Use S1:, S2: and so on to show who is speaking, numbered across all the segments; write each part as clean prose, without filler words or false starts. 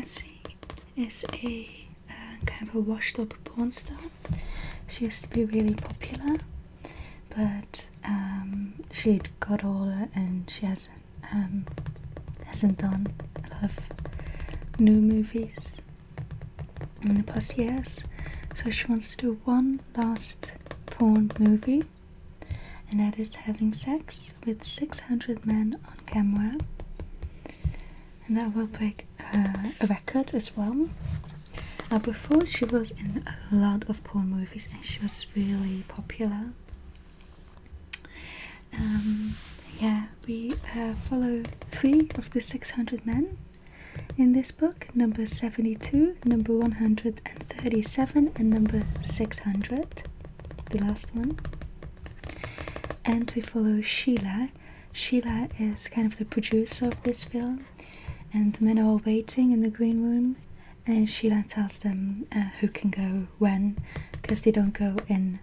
S1: Cassie is a kind of a washed up porn star. She used to be really popular, but she'd got older and she hasn't done a lot of new movies in the past years. So she wants to do one last porn movie, and that is having sex with 600 men on camera. And that will break a record as well. Before, she was in a lot of porn movies and she was really popular. We follow 3 of the 600 men in this book: number 72, number 137, and number 600, the last one. And we follow Sheila. Sheila is kind of the producer of this film, and the men are all waiting in the green room, and Sheila tells them who can go when, because they don't go in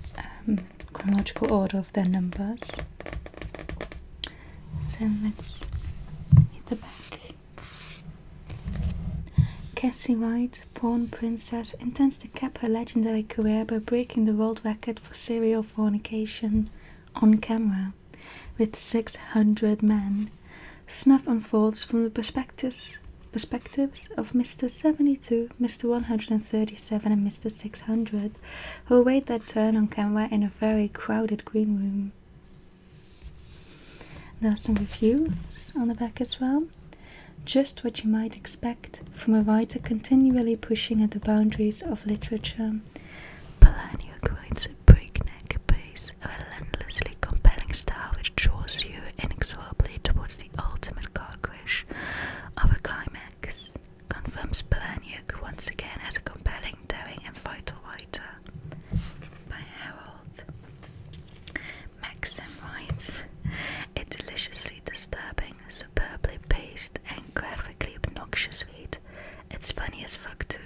S1: chronological order of their numbers. So let's hit the back. Cassie Wright, porn princess, intends to cap her legendary career by breaking the world record for serial fornication on camera with 600 men. Snuff unfolds from the perspectives of Mr. 72, Mr. 137 and Mr. 600, who await their turn on camera in a very crowded green room. There are some reviews on the back as well. Just what you might expect from a writer continually pushing at the boundaries of literature. Palahniuk writes a breakneck pace, a relentlessly compelling style which draws you inexorably towards the ultimate car crash of a climax. Confirms Palahniuk once again as a compelling, daring and vital writer. By Harold. Maxim writes, a deliciously disturbing, superbly paced and graphically obnoxious read. It's funny as fuck too.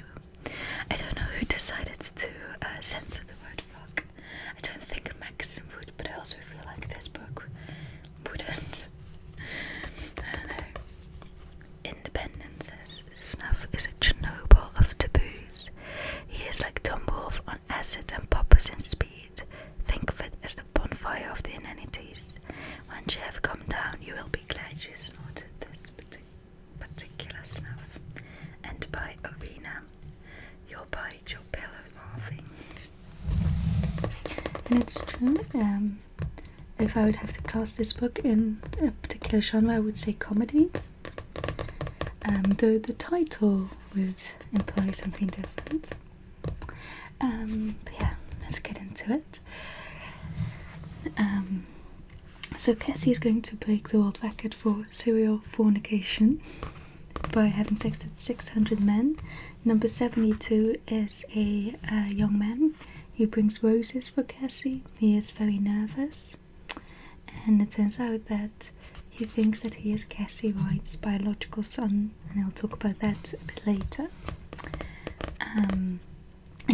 S1: I don't know who decided to censor the word fuck. I don't think Maxim would, but I also feel like this book wouldn't. I don't know. Independent says, Snuff is a Chernobyl of taboos. He is like Tom Wolfe on acid and poppers in speed. Think of it as the bonfire of the inanities. Once you have come down, you will be glad you snorted this particular snuff. And by Arena, you'll bite your pillow laughing. And it's true. If I would have to class this book in a particular genre, I would say comedy. Though the title would imply something different. But yeah, let's get into it. So Cassie is going to break the world record for serial fornication by having sex with 600 men. Number 72 is a young man. He brings roses for Cassie. He is very nervous. And it turns out that he thinks that he is Cassie Wright's biological son. And I'll talk about that a bit later. And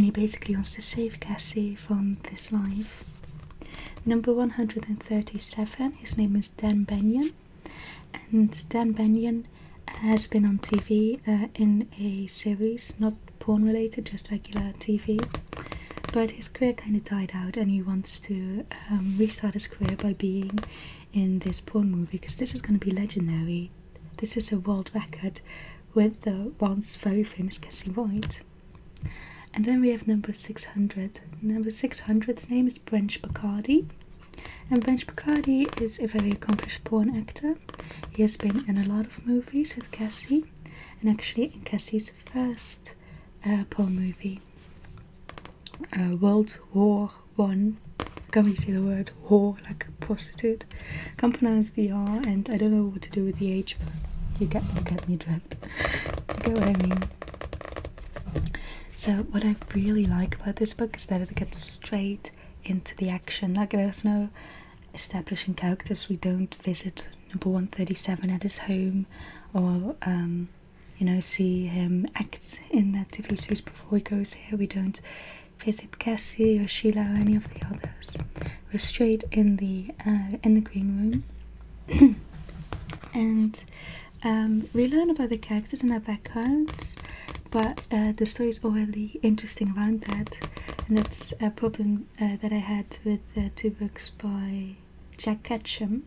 S1: he basically wants to save Cassie from this life. Number 137, his name is Dan Benyon, and Dan Benyon has been on TV in a series, not porn related, just regular TV, but his career kind of died out and he wants to restart his career by being in this porn movie, because this is going to be legendary. This is a world record with the once very famous Cassie Wright. And then we have number 600. Number 600's name is Branch Bacardi. And Branch Bacardi is a very accomplished porn actor. He has been in a lot of movies with Cassie. And actually in Cassie's first porn movie, World War One. Can't really say the word whore like a prostitute. Can't pronounce the R, and I don't know what to do with the H, but you get me drift. You get what I mean. So what I really like about this book is that it gets straight into the action. Like, there's no establishing characters. We don't visit number 137 at his home, or see him act in that TV series before he goes here. We don't visit Cassie or Sheila or any of the others. We're straight in the green room. And we learn about the characters and their backgrounds. but the story is already interesting around that, and that's a problem that I had with 2 books by Jack Ketchum.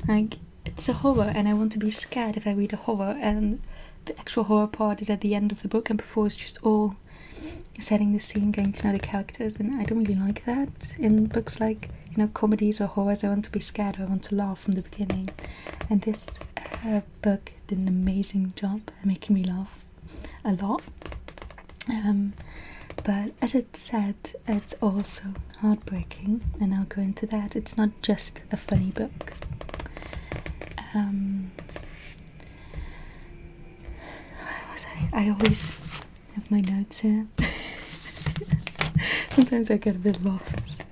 S1: Like, it's a horror, and I want to be scared if I read a horror, and the actual horror part is at the end of the book, and before it's just all setting the scene, getting to know the characters, and I don't really like that in books like, you know, comedies or horrors. I want to be scared, or I want to laugh from the beginning, and this book did an amazing job at making me laugh a lot. But as it said, it's also heartbreaking, and I'll go into that. It's not just a funny book. Where was I always have my notes here. Sometimes I get a bit lost.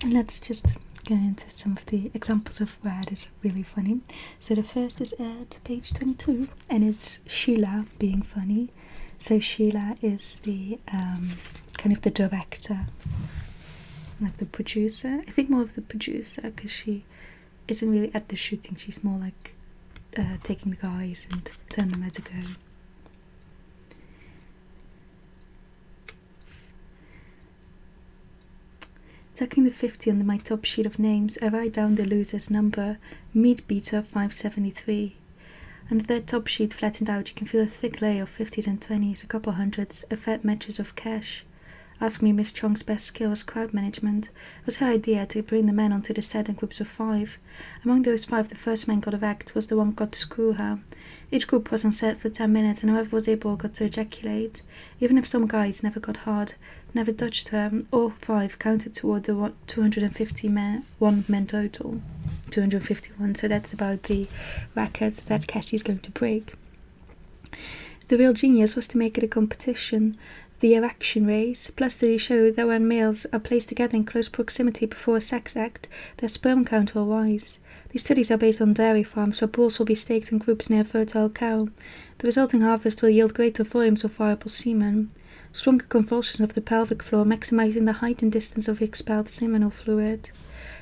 S1: Let's just get into some of the examples of where it is really funny. So the first is at page 22, and it's Sheila being funny. So Sheila is the kind of the director, like the producer. I think more of the producer, because she isn't really at the shooting. She's more like taking the guys and telling them where to go. Tucking the 50 under my top sheet of names, I write down the loser's number, Meat Beater 573. On the third top sheet, flattened out, you can feel a thick layer of 50s and 20s, a couple hundreds, a fat mattress of cash. Ask me Miss Chong's best skill was crowd management. It was her idea to bring the men onto the set in groups of 5. Among those 5, the first man got of act was the one who got to screw her. Each group was on set for 10 minutes, and whoever was able got to ejaculate. Even if some guys never got hard, never touched her, all 5 counted toward the 251 men total. 251, so that's about the records that Cassie's going to break. The real genius was to make it a competition, the erection race, plus to show that when males are placed together in close proximity before a sex act, their sperm count will rise. These studies are based on dairy farms where bulls will be staked in groups near a fertile cow. The resulting harvest will yield greater volumes of viable semen. Stronger convulsions of the pelvic floor, maximizing the height and distance of expelled seminal fluid.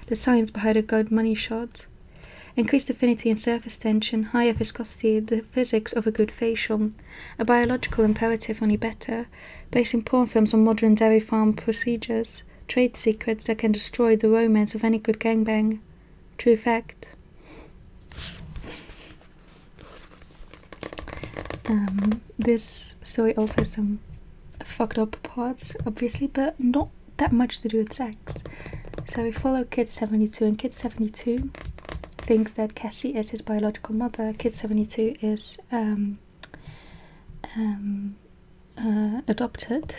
S1: The science behind a good money shot. Increased affinity and surface tension, higher viscosity, the physics of a good facial. A biological imperative, only better. Basing porn films on modern dairy farm procedures. Trade secrets that can destroy the romance of any good gangbang. True fact. This story also has some fucked up parts, obviously, but not that much to do with sex. So we follow Kid 72, and Kid 72 thinks that Cassie is his biological mother. Kid 72 is adopted,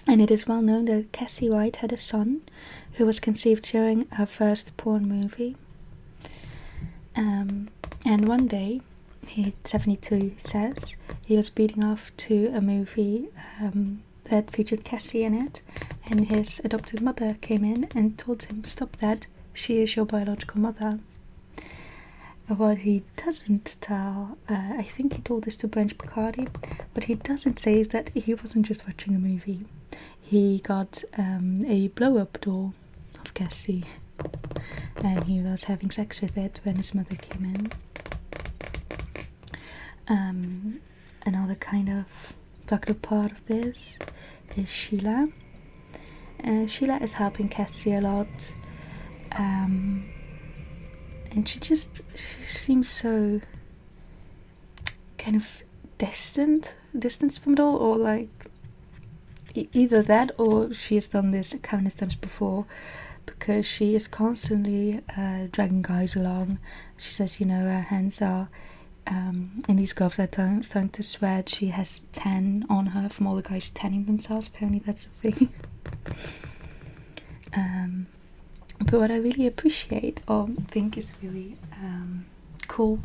S1: and it is well known that Cassie Wright had a son who was conceived during her first porn movie. And one day, 72 says, he was beating off to a movie that featured Cassie in it, and his adopted mother came in and told him, "Stop that, she is your biological mother." What he doesn't tell, I think he told this to Branch Bacardi, what he doesn't say is that he wasn't just watching a movie. He got a blow-up doll of Cassie, and he was having sex with it when his mother came in. Another kind of fucked up part of this is Sheila. Sheila is helping Cassie a lot, and she seems so kind of distant from it all, or like either that or she has done this countless times before, because she is constantly dragging guys along. She says, her hands are and these gloves are starting to sweat. She has 10 on her from all the guys tanning themselves. Apparently that's a thing. But what I really appreciate, or think is really cool,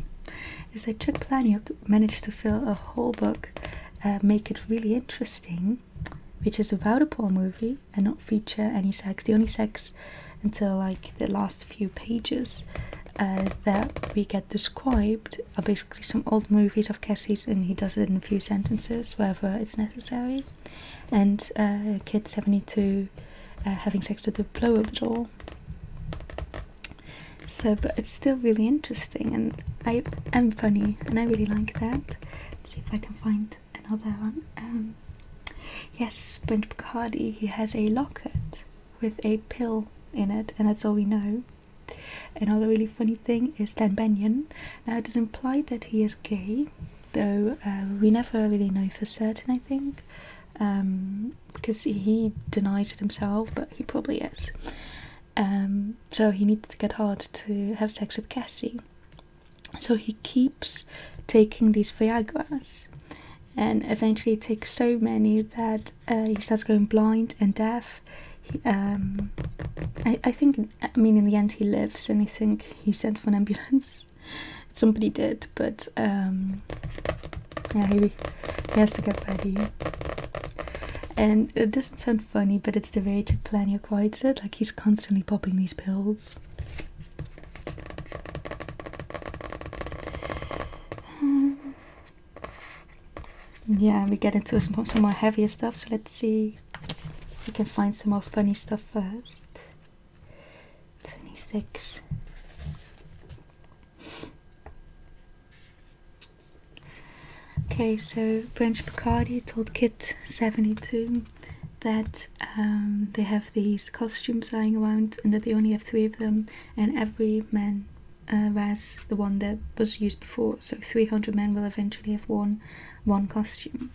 S1: is that Chuck Palahniuk managed to fill a whole book, make it really interesting, which is about a porn movie and not feature any sex. The only sex until like the last few pages that we get described are basically some old movies of Cassie's, and he does it in a few sentences wherever it's necessary. And Kid 72 having sex with the blow-up doll. So, but it's still really interesting, and I am funny, and I really like that. Let's see if I can find another one. Yes, Brent Bacardi, he has a locket with a pill in it, and that's all we know. Another really funny thing is Dan Benyon. Now, it is implied that he is gay, though we never really know for certain, I think, because he denies it himself, but he probably is. So he needs to get hard to have sex with Cassie. So he keeps taking these Viagras, and eventually takes so many that he starts going blind and deaf. I think, in the end he lives, and I think he sent for an ambulance. Somebody did, but yeah, he has to get ready. And it doesn't sound funny, but it's the way Chuck Palahniuk writes it. Like, he's constantly popping these pills. Yeah, we get into some more heavier stuff, so let's see if we can find some more funny stuff first. 26. Okay, so Brent Bacardi told Kid 72 that they have these costumes lying around and that they only have 3 of them, and every man wears the one that was used before, so 300 men will eventually have worn one costume.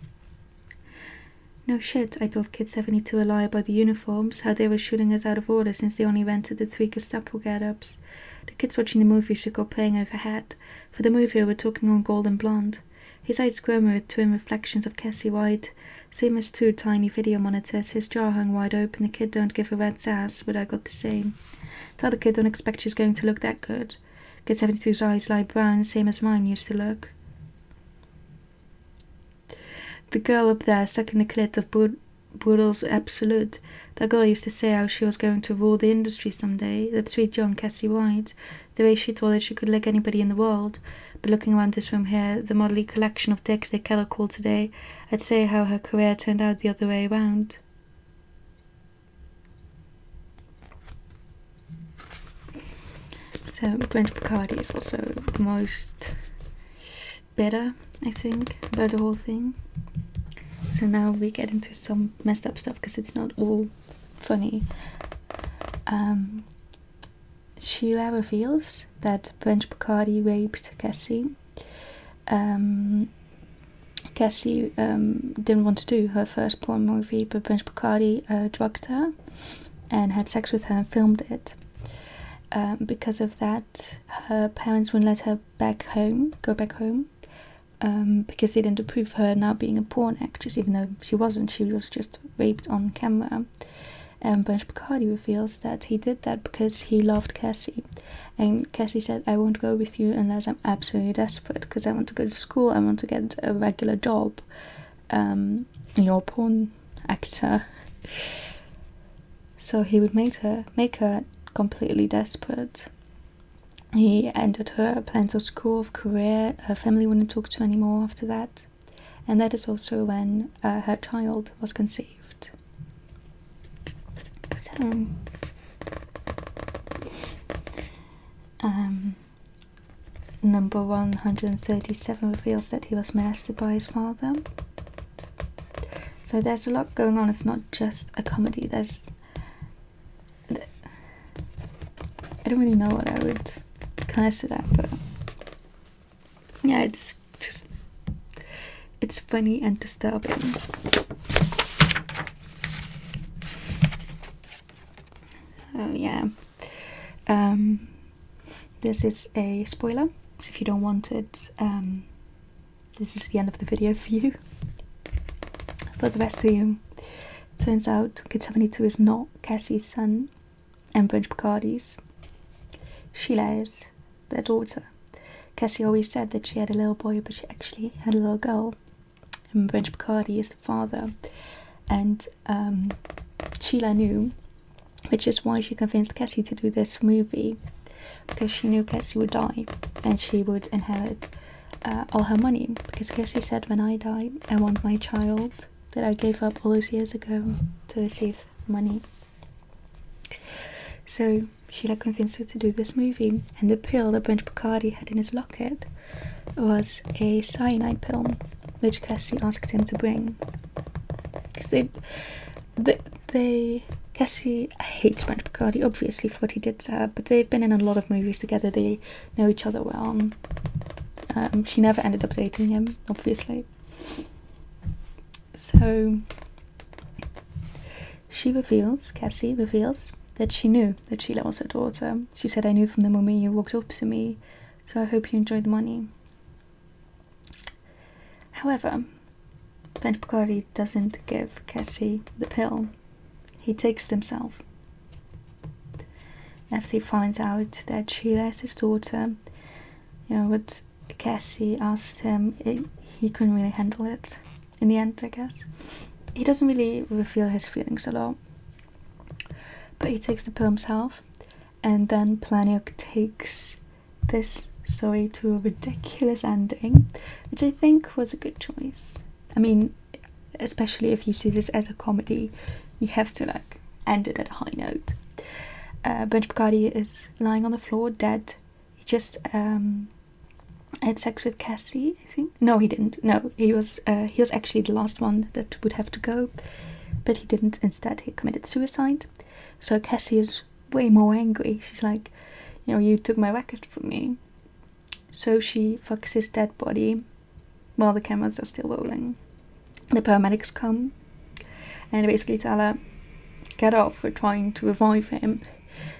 S1: No shit, I told Kid 72 a lie about the uniforms, how they were shooting us out of order since they only rented the 3 Gestapo get-ups. The kids watching the movie should go playing overhead. For the movie, we were talking on Golden Blonde. His eyes glimmer with twin reflections of Cassie Wright, same as 2 tiny video monitors. His jaw hung wide open. The kid don't give a rat's ass what I got to say. Tell the kid don't expect she's going to look that good. Kid 72's eyes lie brown, same as mine used to look. The girl up there sucking the clit of Brutal's Absolute. That girl used to say how she was going to rule the industry someday. That sweet young Cassie Wright. The way she told her she could lick anybody in the world. But looking around this room here, the motley collection of dicks they kettle called today, I'd say how her career turned out the other way around. So Brent Bacardi is also the most bitter, I think, about the whole thing. So now we get into some messed up stuff because it's not all funny. Sheila reveals that Brent Bacardi raped Cassie. Cassie didn't want to do her first porn movie, but Brent Bacardi drugged her and had sex with her and filmed it. Because of that, her parents wouldn't let her go back home, because they didn't approve of her now being a porn actress, even though she wasn't. She was just raped on camera. And Brent Bacardi reveals that he did that because he loved Cassie. And Cassie said, I won't go with you unless I'm absolutely desperate, because I want to go to school, I want to get a regular job. You're a porn actor. So he would make her completely desperate. He ended her plans of school, of career. Her family wouldn't talk to her anymore after that. And that is also when her child was conceived. So, number 137 reveals that he was molested by his father. So there's a lot going on. It's not just a comedy. I don't really know what I would connect to that, but yeah, it's funny and disturbing. Oh yeah. This is a spoiler, so if you don't want it, this is the end of the video for you. For the rest of you, turns out Kid 72 is not Cassie's son and Brent Bacardi's. Sheila is their daughter. Cassie always said that she had a little boy, but she actually had a little girl. And Brent Bacardi is the father. And Sheila knew, which is why she convinced Cassie to do this movie, because she knew Cassie would die and she would inherit all her money. Because Cassie said, when I die, I want my child that I gave up all those years ago to receive money. So Sheila convinced her to do this movie, and the pill that Brent Bacardi had in his locket was a cyanide pill, which Cassie asked him to bring. Because Cassie hates Brent Bacardi, obviously, for what he did to her, but they've been in a lot of movies together, they know each other well. She never ended up dating him, obviously. So Cassie reveals that she knew that Sheila was her daughter. She said, "I knew from the moment you walked up to me, so I hope you enjoyed the money." However, Brent Bacardi doesn't give Cassie the pill. He takes it himself. After he finds out that Sheila is his daughter, what Cassie asked him, he couldn't really handle it. In the end, I guess. He doesn't really reveal his feelings a lot. But he takes the pill himself, and then Palahniuk takes this story to a ridiculous ending, which I think was a good choice. I mean, especially if you see this as a comedy, you have to end it at a high note. Brent Bacardi is lying on the floor, dead. He just had sex with Cassie, I think. No, he didn't. No, he was actually the last one that would have to go, but he didn't. Instead, he committed suicide. So Cassie is way more angry. She's like, you took my record from me. So she fucks his dead body while the cameras are still rolling. The paramedics come and they basically tell her, "Get off, we're trying to revive him."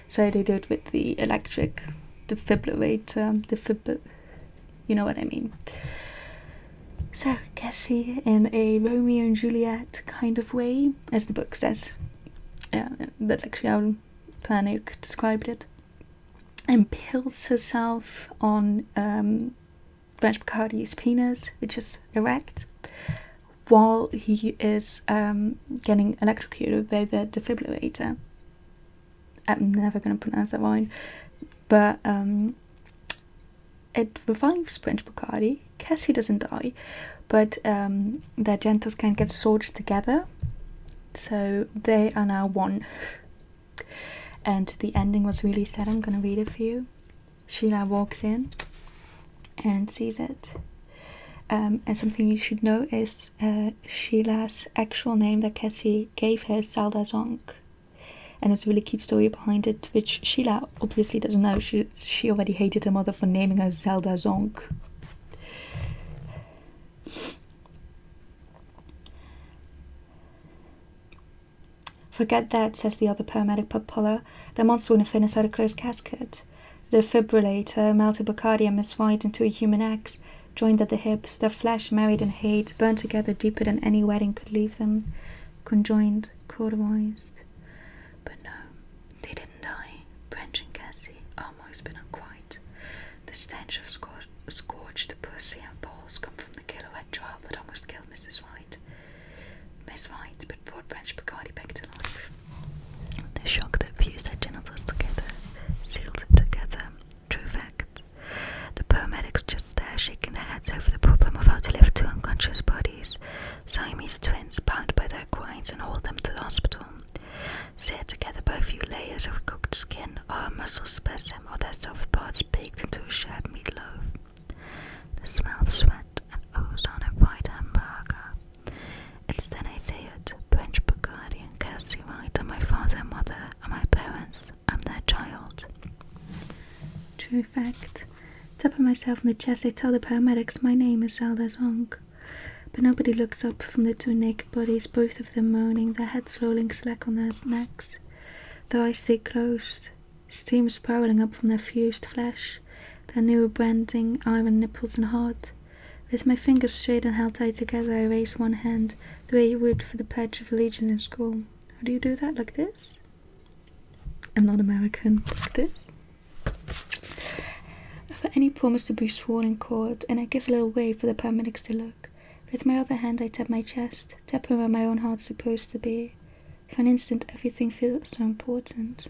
S1: So they do it with the electric defibrillator, you know what I mean. So Cassie, in a Romeo and Juliet kind of way, as the book says, that's actually how Palahniuk described it, impales herself on Brent Bacardi's penis, which is erect, while he is getting electrocuted by the defibrillator. I'm never going to pronounce that right, but it revives Brent Bacardi. Cassie doesn't die, but their genitals kind of get soiled together, so they are now one. And the ending was really sad. I'm going to read it for you. Sheila walks in and sees it. And something you should know is Sheila's actual name that Cassie gave her is Zelda Zonk. And there's a really cute story behind it, which Sheila obviously doesn't know. She already hated her mother for naming her Zelda Zonk. "Forget that," says the other paramedic, Puller. "The monster wouldn't fit inside a closed casket." The defibrillator melted Bacardi and Miss White into a human axe, joined at the hips, their flesh married in hate, burned together deeper than any wedding could leave them, conjoined, cauterized. But no, they didn't die. Brent and Cassie almost been unquiet. The stench of scorched pussy and balls come from the killer-wet child that almost killed Mrs. White. Miss White, but brought Brent Bacardi back to life. The shock that fused their genitals together, sealed it together. True fact. The paramedics just stare, shaking their heads over the problem of how to lift two unconscious bodies, Siamese twins bound by their quines, and haul them to the hospital. Seared together by a few layers of cooked skin, or a muscle spasm, or their soft parts baked into a sharp meatloaf. The smell of sweat and ozone and fried hamburger. It's then I say it. Brent Bacardi and Cassie Wright are my father and mother, are my parents. I'm their child. True fact. Tapping myself on the chest, I tell the paramedics my name is Zelda Zonk. But nobody looks up from the two naked bodies, both of them moaning, their heads rolling slack on their necks. Their eyes stay closed, steam spiraling up from their fused flesh, their new branding iron nipples and heart. With my fingers straight and held tight together, I raise one hand, the way you would for the Pledge of Allegiance in school. How do you do that? Like this? I'm not American. Like this? For any promise to be sworn in court, and I give a little wave for the paramedics to look. With my other hand I tap my chest, tapping where my own heart's supposed to be. For an instant everything feels so important.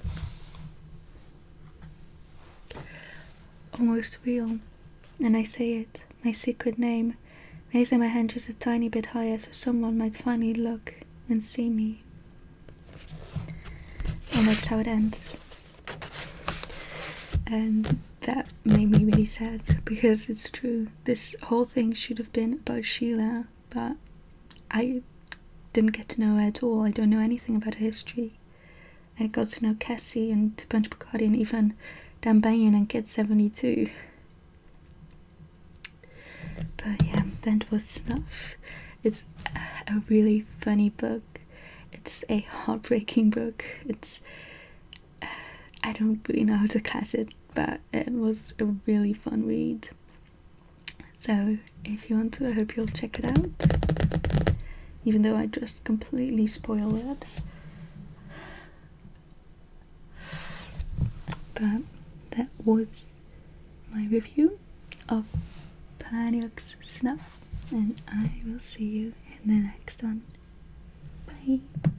S1: Almost real. And I say it, my secret name, raising my hand just a tiny bit higher so someone might finally look and see me. And that's how it ends. and that made me really sad because it's true. This whole thing should have been about Sheila, but I didn't get to know her at all. I don't know anything about her history. I got to know Cassie and Punch Bacardi and even Dan Banyan and Kid 72. But yeah, that was Snuff. It's a really funny book. It's a heartbreaking book. It's I don't really know how to class it, but it was a really fun read. So if you want to, I hope you'll check it out. Even though I just completely spoiled it. But that was my review of Palahniuk's Snuff, and I will see you in the next one. Bye!